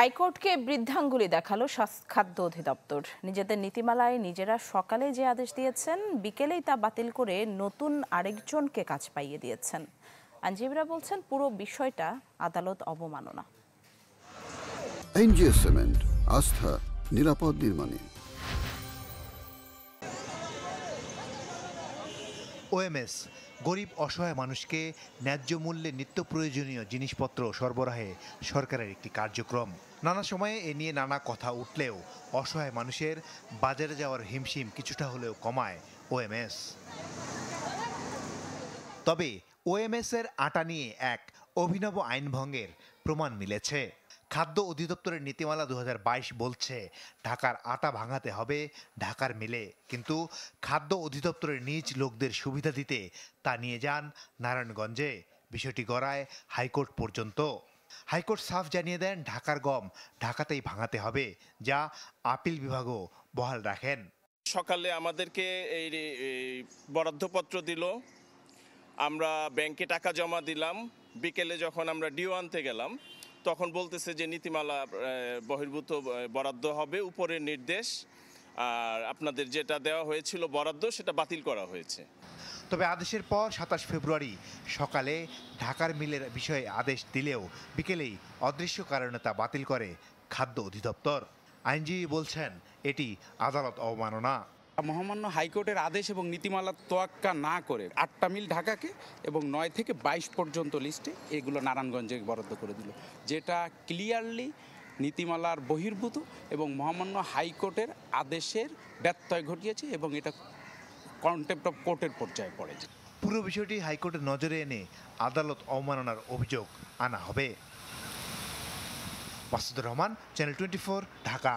হাইকোর্টকে বৃদ্ধাঙ্গুলি দেখালো খাদ্য অধিদপ্তর। নিজেদের নীতিমালায় নিজেরা সকালে যে আদেশ দিয়েছেন, বিকেলেই তা বাতিল করে নতুন আরেকজনকে কাজ পাইয়ে দিয়েছেন। আইনজীবীরা বলছেন পুরো বিষয়টা আদালত অবমাননা। এনজিএস সিমেন্ট, আস্থা নিরাপদ নির্মাণে। ওএমএস গরিব অসহায় মানুষকে ন্যায্য মূল্যে নিত্য প্রয়োজনীয় জিনিসপত্র সরবরাহে সরকারের একটি কার্যক্রম। নানা সময়ে এ নিয়ে নানা কথা উঠলেও অসহায় মানুষের বাজারে যাওয়ার হিমশিম কিছুটা হলেও কমায় ওএমএস। তবে ওএমএস এর আটা নিয়ে এক অভিনব আইন ভঙ্গের প্রমাণ মিলেছে। খাদ্য অধিদপ্তরের নীতিমালা 2022 বলছে ঢাকার আটা ভাঙাতে হবে ঢাকার মিলে, কিন্তু খাদ্য অধিদপ্তরের নিজ লোকদের সুবিধা দিতে তা নিয়ে যান নারায়ণগঞ্জে। বিষয়টি গড়ায় হাইকোর্ট পর্যন্ত। হাইকোর্ট সাফ জানিয়ে দেন ঢাকার গম ঢাকাতেই ভাঙাতে হবে, যা আপিল বিভাগও বহাল রাখেন। সকালে আমাদেরকে এই বরাদ্দপত্র দিল, আমরা ব্যাংকে টাকা জমা দিলাম। বিকেলে যখন আমরা ডিও আনতে গেলাম তখন বলতেছে যে নীতিমালা বহির্ভূত বরাদ্দ হবে, উপরের নির্দেশ, আর আপনাদের যেটা দেওয়া হয়েছিল বরাদ্দ সেটা বাতিল করা হয়েছে। তবে আদেশের পর 27 ফেব্রুয়ারি সকালে ঢাকার মিলের বিষয়ে আদেশ দিলেও বিকেলেই অদৃশ্য কারণে তা বাতিল করে খাদ্য অধিদপ্তর। আইনজীবী বলছেন এটি আদালত অবমাননা। মহামান্য হাইকোর্টের আদেশ এবং নীতিমালা তোয়াক্কা না করে 8টা মিল ঢাকাকে এবং 9 থেকে 22 পর্যন্ত লিস্টে এগুলো নারায়ণগঞ্জে বরাদ্দ করে দিল, যেটা ক্লিয়ারলি নীতিমালার বহির্ভূত এবং মহামান্য হাইকোর্টের আদেশের ব্যত্যয় ঘটিয়েছে এবং এটা কন্টেম্প্ট অফ কোর্টের পর্যায়ে পড়েছে। পুরো বিষয়টি হাইকোর্টের নজরে এনে আদালত অবমাননার অভিযোগ আনা হবে। মাসুদুর রহমান, চ্যানেল 24, ঢাকা।